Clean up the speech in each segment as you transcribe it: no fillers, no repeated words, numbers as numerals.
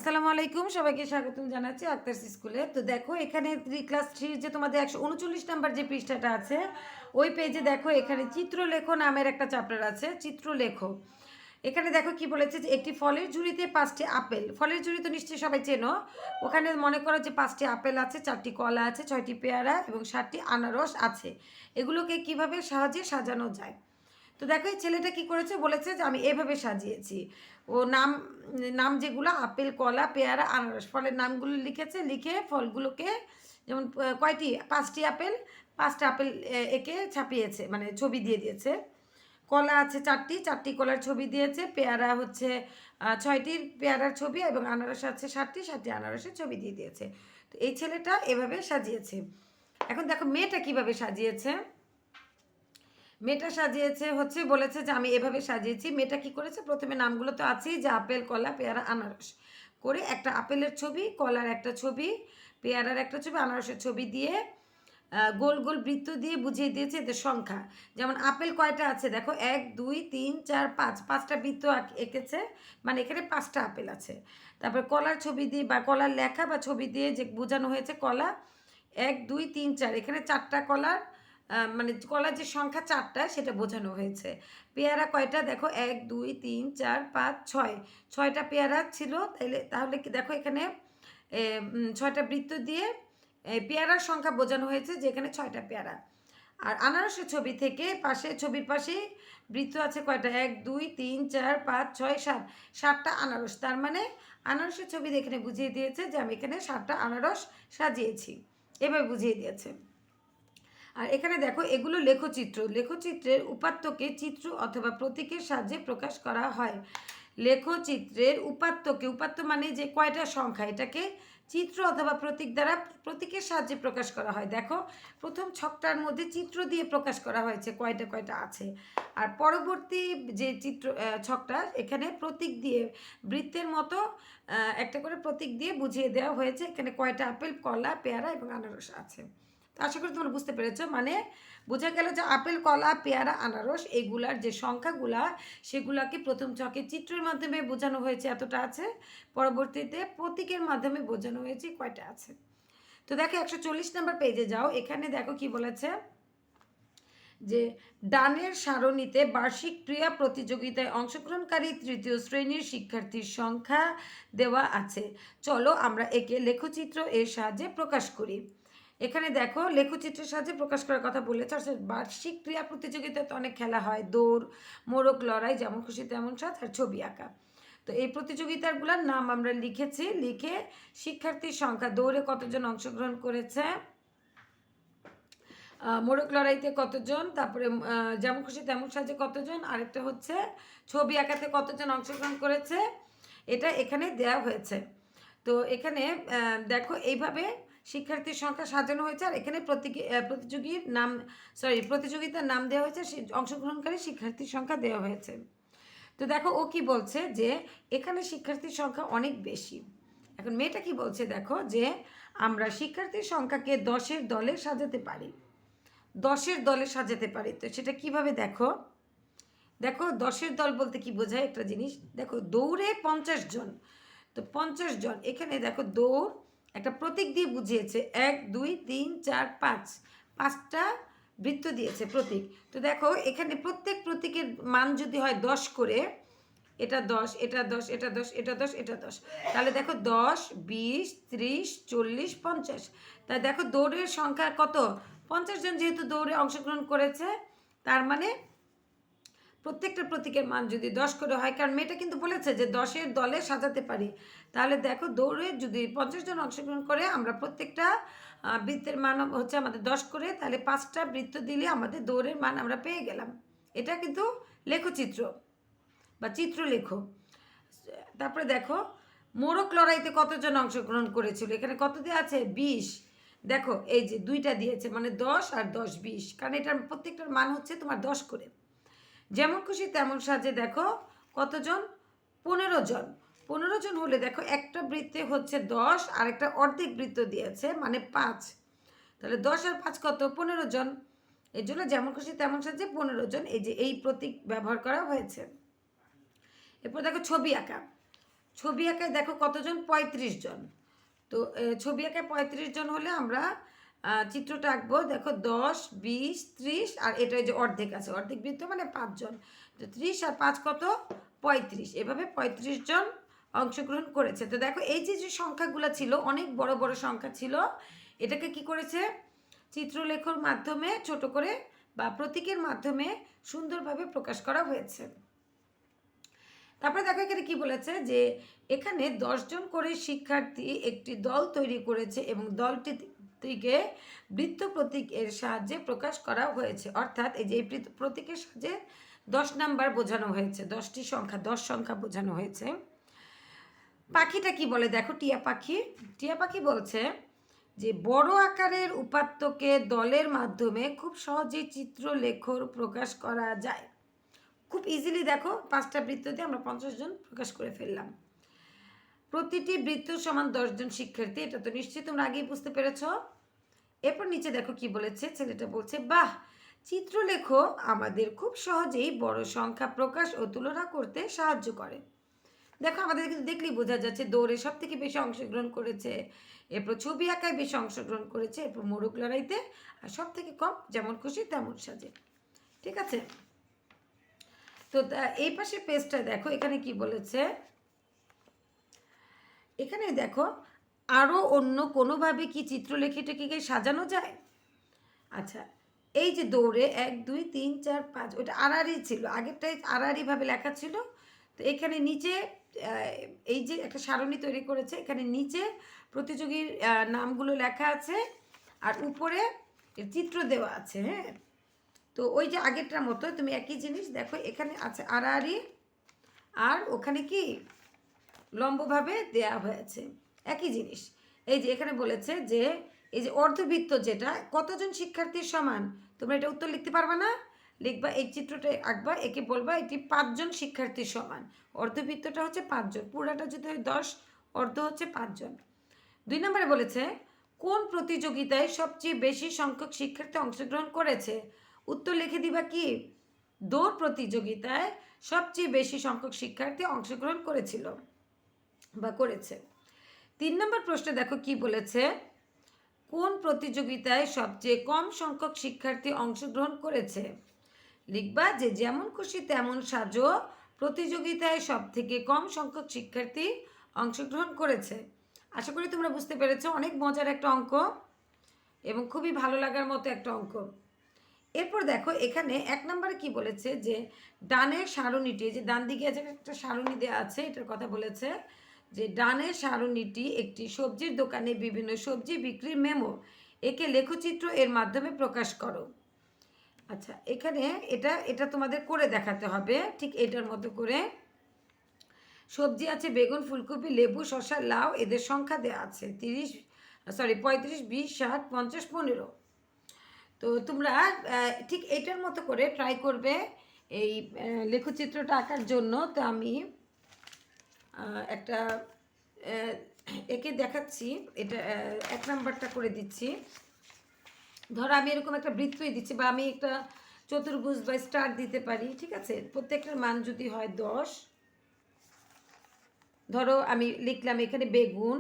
আসসালামু আলাইকুম, সবাইকে স্বাগতম জানাচ্ছি আক্তারস স্কুলে। তো দেখো এখানে ক্লাস থ্রির যে তোমাদের 139 নাম্বার যে পৃষ্ঠাটা আছে ওই পেজে দেখো এখানে চিত্রলেখ নামের একটা চ্যাপ্টার আছে, চিত্রলেখ। এখানে দেখো কি বলেছে যে একটি ফলের ঝুড়িতে 5টি আপেল, ফলের ঝুড়ি তো নিশ্চয়ই সবাই চেনো। ওখানে মনে করো যে 5টি আপেল আছে, 4টি কলা আছে, 6টি পেয়ারা এবং 7টি আনারস আছে। এগুলোকে কিভাবে সহজে সাজানো যায়। তো দেখো এই ছেলেটা কি করেছে, বলেছে যে আমি এভাবে সাজিয়েছি। ও নাম নাম যেগুলো আপেল, কলা, পেয়ারা, আনারস, ফলের নামগুলো লিখেছে, লিখে ফলগুলোকে যেমন কয়টি 5টি আপেল, 5টা আপেল একে ছাপিয়েছে, মানে ছবি দিয়ে দিয়েছে। কলা আছে 4টি কলার ছবি দিয়েছে। পেয়ারা হচ্ছে 6টির পেয়ারার ছবি এবং আনারস আছে 7টি আনারসের ছবি দিয়ে দিয়েছে। তো এই ছেলেটা এভাবে সাজিয়েছে। এখন দেখো মেয়েটা কিভাবে সাজিয়েছে। মেয়েটা সাজিয়েছে হচ্ছে বলেছে যে আমি এভাবে সাজিয়েছি। মেয়েটা কি করেছে, প্রথমে নামগুলো তো আছেই যে আপেল, কলা, পেয়ারা, আনারস করে একটা আপেলের ছবি, কলার একটা ছবি, পেয়ারার একটা ছবি, আনারসের ছবি দিয়ে গোল গোল বৃত্ত দিয়ে বুঝিয়ে দিয়েছে এদের সংখ্যা। যেমন আপেল কয়টা আছে দেখো, 1 2 3 4 5, 5টা বৃত্ত এঁকেছে, মানে এখানে 5টা আপেল আছে। তারপর কলার ছবি দিয়ে বা কলার লেখা বা ছবি দিয়ে যে বোঝানো হয়েছে কলা 1 2 3 4, এখানে 4টা কলার মানে কলার যে সংখ্যা 4টা সেটা বোঝানো হয়েছে। পেয়ারা কয়টা দেখো, 1 2 3 4 5 6, 6টা পেয়ারা ছিল। তাহলে কি দেখো এখানে 6টা বৃত্ত দিয়ে পেয়ারার সংখ্যা বোঝানো হয়েছে যে এখানে 6টা পেয়ারা। আর আনারসের ছবি থেকে পাশে, ছবির পাশেই বৃত্ত আছে কয়টা, 1 2 3 4 5 6 7, 7টা আনারস। তার মানে আনারসের ছবি দিয়ে এখানে বুঝিয়ে দিয়েছে যে আমি এখানে 7টা আনারস সাজিয়েছি, এভাবে বুঝিয়ে দিয়েছে। আর এখানে দেখো এগুলো লেখচিত্র, লেখচিত্রের উপাত্তকে চিত্র অথবা প্রতীকের সাহায্যে প্রকাশ করা হয়। লেখচিত্রের উপাত্তকে, উপাত্ত মানে যে কয়টা সংখ্যা, এটাকে চিত্র অথবা প্রতীক দ্বারা, প্রতীকের সাহায্যে প্রকাশ করা হয়। দেখো প্রথম ছকটার মধ্যে চিত্র দিয়ে প্রকাশ করা হয়েছে কয়টা কয়টা আছে, আর পরবর্তী যে চিত্র ছকটা এখানে প্রতীক দিয়ে বৃত্তের মতো একটা করে প্রতীক দিয়ে বুঝিয়ে দেওয়া হয়েছে এখানে কয়টা আপেল, কলা, পেয়ারা এবং আনারস আছে। তো আশা করি তোমরা বুঝতে পেরেছো। মানে বোঝা গেল যে আপেল, কলা, পেয়ারা, আনারস এগুলার যে সংখ্যাগুলা সেগুলাকে প্রথম ছকে চিত্রের মাধ্যমে বোঝানো হয়েছে এতটা আছে, পরবর্তীতে প্রতীকের মাধ্যমে বোঝানো হয়েছে কয়টা আছে। তো দেখো 140 নম্বর পেজে যাও, এখানে দেখো কি বলেছে যে ডানের সারণীতে বার্ষিক ক্রীড়া প্রতিযোগিতায় অংশগ্রহণকারী তৃতীয় শ্রেণীর শিক্ষার্থীর সংখ্যা দেওয়া আছে। চলো আমরা একে লেখচিত্র এর সাহায্যে প্রকাশ করি। এখানে দেখো লেখচিত্রের সাহায্যে প্রকাশ করার কথা বলেছে। অর্থাৎ বার্ষিক ক্রীড়া প্রতিযোগিতায় তো অনেক খেলা হয়, দৌড়, মোরগ লড়াই, যেমন খুশি তেমন সাজ, আর ছবি আঁকা। তো এই প্রতিযোগিতাগুলোর নাম আমরা লিখেছি, লিখে শিক্ষার্থীর সংখ্যা, দৌড়ে কতজন অংশগ্রহণ করেছে, মোরগ লড়াইতে কতজন, তারপরে যেমন খুশি তেমন সাজে কতজন, আরেকটা হচ্ছে ছবি আঁকাতে কতজন অংশগ্রহণ করেছে, এটা এখানে দেওয়া হয়েছে। তো এখানে দেখো এইভাবে শিক্ষার্থীর সংখ্যা সাজানো হয়েছে, আর এখানে প্রতিযোগীর নাম, প্রতিযোগিতার নাম দেওয়া হয়েছে, অংশগ্রহণকারী শিক্ষার্থীর সংখ্যা দেওয়া হয়েছে। তো দেখো ও কি বলছে যে এখানে শিক্ষার্থীর সংখ্যা অনেক বেশি। এখন মেয়েটা কি বলছে দেখো, যে আমরা শিক্ষার্থীর সংখ্যাকে 10-এর দলে সাজাতে পারি, 10-এর দলে সাজাতে পারি। তো সেটা কিভাবে দেখো, দেখো 10-এর দল বলতে কি বোঝায় একটা জিনিস দেখো, দৌড়ে 50 জন, তো 50 জন এখানে দেখো দৌড় একটা প্রতীক দিয়ে বুঝিয়েছে, 1 2 3 4 5, 5টা বৃত্ত দিয়েছে প্রতীক। তো দেখো এখানে প্রত্যেক প্রতীকের মান যদি হয় 10 করে, এটা 10, এটা 10, এটা 10, এটা 10, এটা 10, তাহলে দেখো 10 20 30 40 50, তাই দেখো দৌড়ের সংখ্যা কত, 50 জন যেহেতু দৌড়ে অংশগ্রহণ করেছে, তার মানে প্রত্যেকটা প্রতীকের মান যদি 10 করে হয়, কারণ মেয়েটা কিন্তু বলেছে যে 10-এর দলে সাজাতে পারি, তাহলে দেখো দৌড়ে যদি 50 জন অংশগ্রহণ করে, আমরা প্রত্যেকটা বৃত্তের মান হচ্ছে আমাদের 10 করে, তাহলে 5টা বৃত্ত দিলে আমাদের দৌড়ের মান আমরা পেয়ে গেলাম। এটা কিন্তু লেখচিত্র বা চিত্রলেখ। তারপরে দেখো মোরগ লড়াইতে কতজন অংশগ্রহণ করেছিল, এখানে কত দিয়ে আছে 20, দেখো এই যে দুইটা দিয়েছে, মানে 10 আর 10 20, কারণ এটার প্রত্যেকটার মান হচ্ছে তোমার 10 করে। যেমন খুশি তেমন সাজে দেখো কতজন, 15 জন, 15 জন হলে দেখো একটা বৃত্তে হচ্ছে 10, আর একটা অর্ধেক বৃত্ত দিয়েছে মানে 5, তাহলে 10 আর 5 কত, 15 জন। এর জন্য যেমন খুশি তেমন সাজে 15 জন, এই যে এই প্রতীক ব্যবহার করা হয়েছে। এরপর দেখো ছবি আঁকা, ছবি আঁকায় দেখো কতজন, 35 জন। তো ছবি আঁকায় 35 জন হলে আমরা চিত্রটা আঁকবো। দেখো 10, 20, 30 আর এটা যে অর্ধেক আছে, অর্ধেক বৃত্ত মানে 5 জন। তো 30 আর 5 কত, 35। এভাবে 35 জন অংশগ্রহণ করেছে। তো দেখো এই যে যে সংখ্যাগুলো ছিল, অনেক বড় বড় সংখ্যা ছিল, এটাকে কি করেছে, চিত্রলেখর মাধ্যমে ছোট করে বা প্রতীকের মাধ্যমে সুন্দরভাবে প্রকাশ করা হয়েছে। তারপরে দেখো এখানে কি বলেছে যে এখানে 10 জন করে শিক্ষার্থী একটি দল তৈরি করেছে এবং দলটিকে বৃত্ত প্রতীক এর সাহায্যে প্রকাশ করা হয়েছে। অর্থাৎ এই যে এই প্রতীকের সাহায্যে 10 নাম্বার বোঝানো হয়েছে, 10টি সংখ্যা, 10 সংখ্যা বোঝানো হয়েছে। পাখিটা কি বলে দেখো, টিয়া পাখি। টিয়া পাখি বলছে যে বড় আকারের উপাত্তকে দলের মাধ্যমে খুব সহজেই চিত্রলেখর প্রকাশ করা যায়। খুব ইজিলি দেখো 5টা বৃত্ত দিয়ে আমরা 50 জন প্রকাশ করে ফেললাম। প্রতিটি বৃত্ত সমান 10 জন শিক্ষার্থী, এটা তো নিশ্চয়ই তোমরা আগেই বুঝতে পেরেছ। এরপর নিচে দেখো কি বলেছে, ছেলেটা বলছে বাহ, চিত্রলেখ আমাদের খুব সহজেই বড় সংখ্যা প্রকাশ ও তুলনা করতে সাহায্য করে। দেখো আমাদের কিন্তু দেখলেই বোঝা যাচ্ছে দৌড়ে সব থেকে বেশি অংশগ্রহণ করেছে, এরপর ছবি আঁকায় বেশি অংশগ্রহণ করেছে, এরপর মোরগ লড়াইতে, আর সব থেকে কম যেমন খুশি তেমন সাজে। ঠিক আছে, তো এই পাশে পেজটা দেখো, এখানে কি বলেছে, এখানে দেখো আরও অন্য কোনোভাবে কি চিত্রলেখিটাকে সাজানো যায়। আচ্ছা, এই যে দৌড়ে 1, 2, 3, 4, 5 ওটা আড়াআড়ি ছিল, আগেরটাই আড়াআড়িভাবে লেখা ছিল। তো এখানে নিচে এই যে একটা সারণী তৈরি করেছে, এখানে নিচে প্রতিযোগীর নামগুলো লেখা আছে আর উপরে চিত্র দেওয়া আছে। হ্যাঁ, তো ওই যে আগেরটার মতো তুমি একই জিনিস দেখো, এখানে আছে আড়াআড়ি আর ওখানে কি লম্বভাবে দেয়া হয়েছে, একই জিনিস। এই যে এখানে বলেছে যে এই যে অর্ধবৃত্ত যেটা কতজন শিক্ষার্থীর সমান, তোমরা এটা উত্তর লিখতে পারবে না, লিখবা এই চিত্রটা আঁকবা, একে বলবা এটি 5 জন শিক্ষার্থীর সমান। অর্ধবৃত্তটা হচ্ছে 5 জন, পুরাটা যদি হয় 10, অর্ধ হচ্ছে 5 জন। 2 নম্বরে বলেছে কোন প্রতিযোগিতায় সবচেয়ে বেশি সংখ্যক শিক্ষার্থী অংশগ্রহণ করেছে। উত্তর লিখে দিবা কি, দৌড় প্রতিযোগিতায় সবচেয়ে বেশি সংখ্যক শিক্ষার্থী অংশগ্রহণ করেছিল বা করেছে। 3 নম্বর প্রশ্নে দেখো কি বলেছে, কোন প্রতিযোগিতায় সবচেয়ে কম সংখ্যক শিক্ষার্থী অংশগ্রহণ করেছে। লিখবা যে যেমন খুশি তেমন সাজো প্রতিযোগিতায় সব থেকে কম সংখ্যক শিক্ষার্থী অংশগ্রহণ করেছে। আশা করি তোমরা বুঝতে পেরেছো, অনেক মজার একটা অঙ্ক এবং খুবই ভালো লাগার মতো একটা অঙ্ক। এরপর দেখো এখানে 1 নম্বরে কি বলেছে যে ডানের সারণীটি, যে ডান দিকে যে একটা সারণী দেওয়া আছে এটার কথা বলেছে, যে ডানের সারণীটি একটি সবজির দোকানে বিভিন্ন সবজি বিক্রির মেমো, একে লেখচিত্র এর মাধ্যমে প্রকাশ করো। আচ্ছা, এখানে এটা এটা তোমাদের করে দেখাতে হবে ঠিক এটার মতো করে। সবজি আছে বেগুন, ফুলকপি, লেবু, শসা, লাউ, এদের সংখ্যা দেওয়া আছে 35, 20, 60, 50, 15। তো তোমরা ঠিক এটার মতো করে ট্রাই করবে এই লেখচিত্রটা আঁকার জন্য। তো আমি একটা একে দেখাচ্ছি, এটা 1 নাম্বারটা করে দিচ্ছি। ধরো আমি এরকম একটা বৃত্তই দিচ্ছি বা আমি একটা চতুর্ভুজ বা স্টার দিতে পারি। ঠিক আছে, প্রত্যেকটার মান যদি হয় 10, ধরো আমি লিখলাম এখানে বেগুন,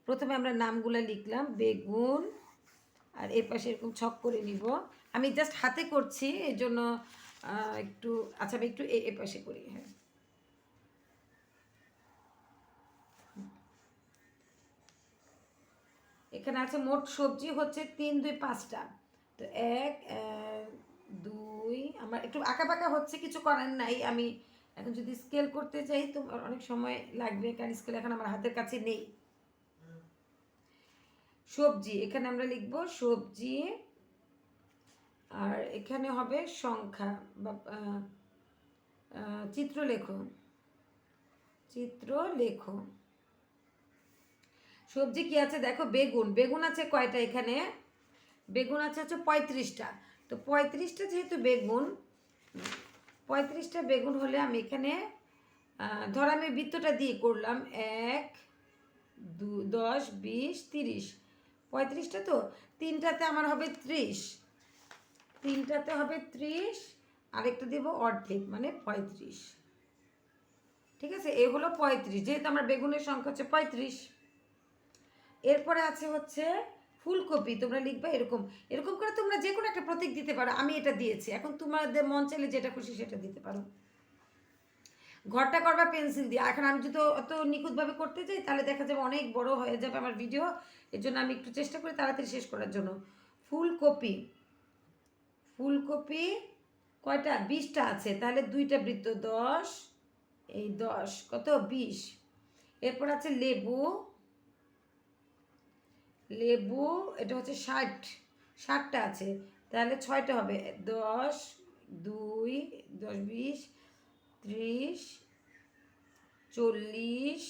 প্রথমে আমরা নামগুলো লিখলাম বেগুন, আর এর পাশে এরকম ছক করে নিব। আমি জাস্ট হাতে করছি এই জন্য একটু, আচ্ছা আমি একটু এ পাশে করি। হ্যাঁ, এখানে আছে মোট সবজি হচ্ছে 3, 2, 5টা। তো 1, 2, আমার একটু আঁকা বাঁকা হচ্ছে, কিছু করার নাই। আমি এখন যদি স্কেল করতে চাই তো অনেক সময় লাগবে, কারণ স্কেল এখন আমার হাতের কাছে নেই। সবজি, এখানে আমরা লিখব সবজি, আর এখানে হবে সংখ্যা বা চিত্রলেখ। সবজি কি আছে দেখো, বেগুন, বেগুন আছে কয়টা এখানে, বেগুন আছে হচ্ছে 35টা। তো 35টা যেহেতু বেগুন, 35টা বেগুন হলে আমি এখানে ধর আমি বৃত্তটা দিয়ে করলাম 1, 2, 10, 20, 30, 35টা। তো তিনটাতে আমার হবে 30, তিনটাতে হবে 30, আরেকটা দেবো অর্ধেক মানে 35। ঠিক আছে, এ হলো 35, যেহেতু আমার বেগুনের সংখ্যা হচ্ছে 35। এরপরে আছে হচ্ছে ফুলকপি, তোমরা লিখবে এরকম, এরকম করে তোমরা যে কোনো একটা প্রতীক দিতে পারো। আমি এটা দিয়েছি, এখন তোমাদের মন চাইলে যেটা খুশি সেটা দিতে পারো। ঘরটা করবা পেন্সিল দিয়ে। এখন আমি যদি অত নিখুঁতভাবে করতে চাই তাহলে দেখা যাবে অনেক বড় হয়ে যাবে আমার ভিডিও, এর জন্য আমি একটু চেষ্টা করি তাড়াতাড়ি শেষ করার জন্য। ফুলকপি, ফুলকপি কয়টা? 20টা আছে, তাহলে 2টা বৃত্ত 10, এই 10 কত 20। এরপর আছে লেবু, লেবু এটা হচ্ছে 60টা আছে, তাহলে 6টা হবে 10, 2, 10, 20, 30, 40,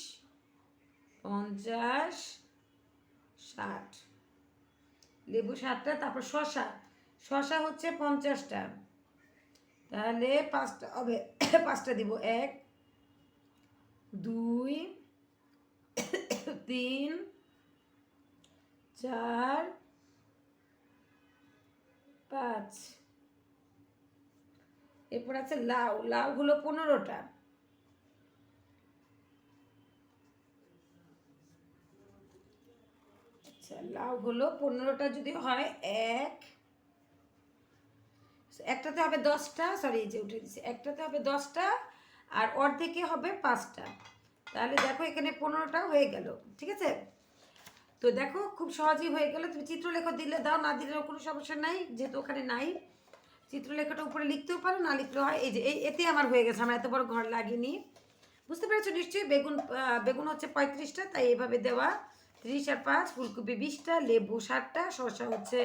50, 60। লেবু 60টা। তারপর শশা, শশা হচ্ছে 50টা, তাহলে 5টা হবে 5টা দিব, 1, 2, 3, 4, 5। এরপর আছে লাউ, লাউ হলো 15টা, আচ্ছা লাউ হলো 15টা যদি হয়, একটাতে হবে 10টা, সরি এই যে উঠে দিচ্ছে, একটাতে হবে 10টা আর অর্ধেকে হবে 5টা, তাহলে দেখো এখানে 15টা হয়ে গেল। ঠিক আছে, তো দেখো খুব সহজেই হয়ে গেল। তুমি চিত্রলেখ দিলে দাও, না দিলেও কোনো সমস্যা নাই, যেহেতু ওখানে নাই। চিত্রলেখাটা উপরে লিখতেও পারো, না লিখলেও হয়। এই যে এতে আমার হয়ে গেছে, আমার এত বড় ঘর লাগেনি। বুঝতে পেরেছো নিশ্চয়ই? বেগুন, বেগুন হচ্ছে 35টা, তাই এইভাবে দেওয়া। 30 আর 5, ফুলকপি 20টা, লেবু 60টা, শসা হচ্ছে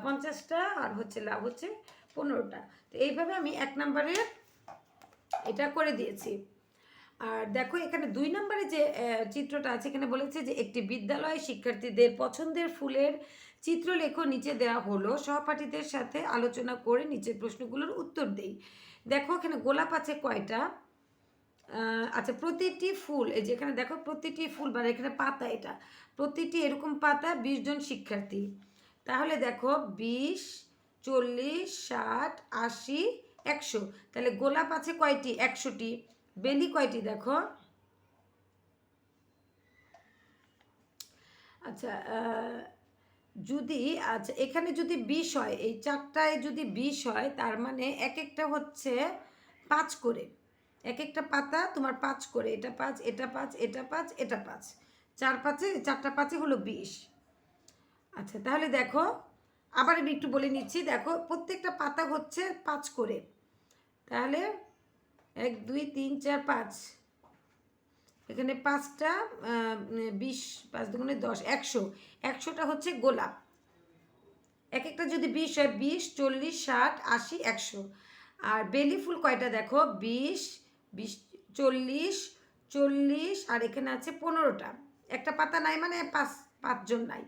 50টা, আর হচ্ছে লাউ হচ্ছে 15টা। তো এইভাবে আমি 1 নম্বরে এটা করে দিয়েছি। আর দেখো এখানে 2 নম্বরে যে চিত্রটা আছে, এখানে বলেছে যে একটি বিদ্যালয় শিক্ষার্থীদের পছন্দের ফুলের চিত্র লেখো, নিচে দেওয়া হলো, সহপাঠীদের সাথে আলোচনা করে নিচের প্রশ্নগুলোর উত্তর দেই। দেখো এখানে গোলাপ আছে কয়টা? আচ্ছা, প্রতিটি ফুল, এই যে এখানে দেখো প্রতিটি ফুল, মানে এখানে পাতা, এটা প্রতিটি এরকম পাতা 20 জন শিক্ষার্থী, তাহলে দেখো 20, 40, 60, 80, 100, তাহলে গোলাপ আছে কয়টি? 100টি। বেলি কয়টি দেখো? আচ্ছা, যদি, আচ্ছা এখানে যদি 20 হয়, এই 4টায় যদি 20 হয়, তার মানে এক একটা হচ্ছে 5 করে, এক একটা পাতা তোমার 5 করে, এটা 5, এটা 5, এটা 5, এটা 5, 4 5-এ 4টা 5-এ হলো 20। আচ্ছা তাহলে দেখো, আবার আমি একটু বলে নিচ্ছি, দেখো প্রত্যেকটা পাতা হচ্ছে 5 করে, তাহলে 1, 2, 3, 4, 5, এখানে 5টা 20, 5 দুগুণে 10, 100, 100টা হচ্ছে গোলাপ। এক একটা যদি 20 হয়, 20, 40, 60, 80, 100। আর বেলি ফুল কয়টা দেখো? 20, 20, 40, 40, আর এখানে আছে 15টা। একটা পাতা নাই, মানে 5জন নাই,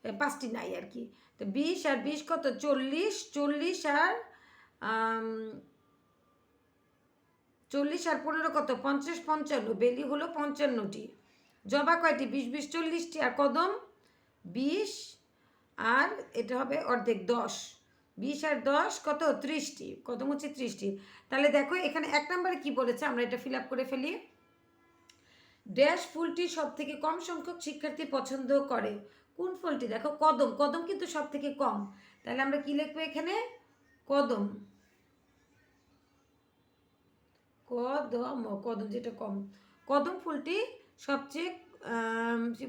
5টি নাই আর কি। তো 20 আর 20 কত? 40, 40 আর 40 আর 15 কত? 50, 55, বেলি হলো 55টি। জবা কয়টি? 20, 20, 40টি। আর কদম 20, আর এটা হবে অর্ধেক 10, 20 আর 10 কত? 30টি। কদম হচ্ছে 30টি। তাহলে দেখো এখানে 1 নম্বরে কি বলেছে, আমরা এটা ফিল আপ করে ফেলি। ড্যাশ ফুলটি সব থেকে কম সংখ্যক শিক্ষার্থী পছন্দ করে। কোন ফুলটি? দেখো কদম, কদম কিন্তু সব থেকে কম, তাহলে আমরা কি লিখবো এখানে? কদম, কদম, কদম যেটা কম, কদম ফুলটি সবচেয়ে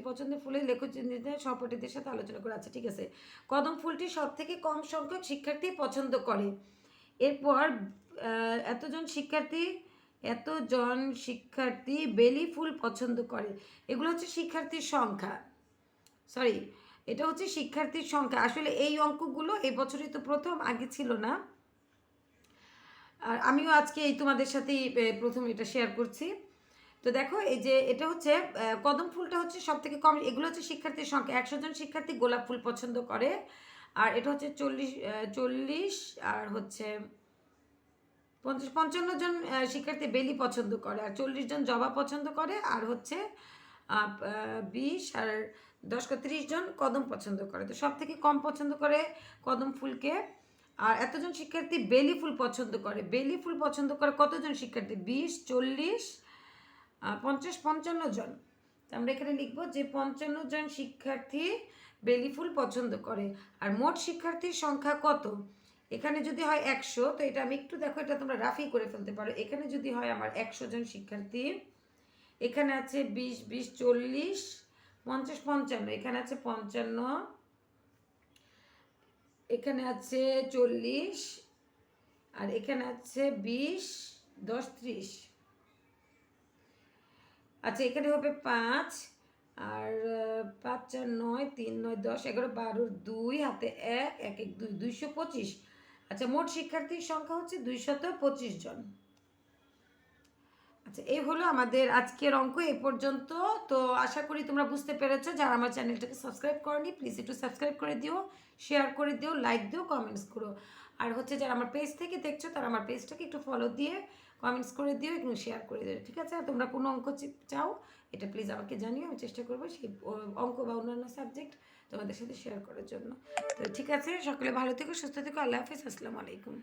পছন্দের ফুলের লেখচিহ্নিতে সহপাঠীদের সাথে আলোচনা করে। আচ্ছা ঠিক আছে, কদম ফুলটি সব থেকে কম সংখ্যক শিক্ষার্থী পছন্দ করে। এরপর এতজন শিক্ষার্থী বেলি ফুল পছন্দ করে। এগুলো হচ্ছে শিক্ষার্থীর সংখ্যা, সরি এটা হচ্ছে শিক্ষার্থীর সংখ্যা। আসলে এই অঙ্কগুলো এই বছরই তো প্রথম, আগে ছিল না। আর আমিও আজকে এই তোমাদের সাথেই প্রথম এটা শেয়ার করছি। তো দেখো এই যে এটা হচ্ছে কদম ফুলটা হচ্ছে সব থেকে কম, এগুলো হচ্ছে শিক্ষার্থীর সংখ্যা। 100 জন শিক্ষার্থী গোলাপ ফুল পছন্দ করে, আর এটা হচ্ছে 40, আর হচ্ছে 55 জন শিক্ষার্থী বেলি পছন্দ করে, আর 40 জন জবা পছন্দ করে, আর হচ্ছে 20 আর 10 30 জন কদম পছন্দ করে। তো সব থেকে কম পছন্দ করে কদম ফুলকে। আর এতজন শিক্ষার্থী বেলি ফুল পছন্দ করে, বেলি ফুল পছন্দ করে কতজন শিক্ষার্থী? 20, 40, 55 জন। তো আমরা এখানে লিখব যে 55 জন শিক্ষার্থী বেলি ফুল পছন্দ করে। আর মোট শিক্ষার্থীর সংখ্যা কত? এখানে যদি হয় 100, তো এটা আমি একটু দেখো, এটা তোমরা রাফি করে ফেলতে পারো। এখানে যদি হয় আমার 100 জন শিক্ষার্থী, এখানে আছে 20 20 40 50 55, এখানে আছে 55, এখানে আছে 40, আর এখানে আছে 20 10 30। আচ্ছা, এখানে হবে 5, আর 5 4 9 3 9 10 11 12 2 হাতে 1 1 1 2 225। আচ্ছা, মোট শিক্ষার্থীর সংখ্যা হচ্ছে 225 জন। আচ্ছা, এই হলো আমাদের আজকের অঙ্ক এ পর্যন্ত। তো আশা করি তোমরা বুঝতে পেরেছো। যারা আমার চ্যানেলটাকে সাবস্ক্রাইব করনি, প্লিজ একটু সাবস্ক্রাইব করে দিও, শেয়ার করে দিও, লাইক দিও, কমেন্টস করো। আর হচ্ছে যারা আমার পেজ থেকে দেখছো, তারা আমার পেজটাকে একটু ফলো দিয়ে কমেন্টস করে দিও এবং শেয়ার করে দিও, ঠিক আছে? আর তোমরা কোনো অঙ্ক চাও, এটা প্লিজ আমাকে জানিও, আমি চেষ্টা করবো সেই অঙ্ক বা অন্যান্য সাবজেক্ট তোমাদের সাথে শেয়ার করার জন্য। তো ঠিক আছে, সকলে ভালো থেকো, সুস্থ থেকো, আল্লাহ হাফিজ, আসসালামু আলাইকুম।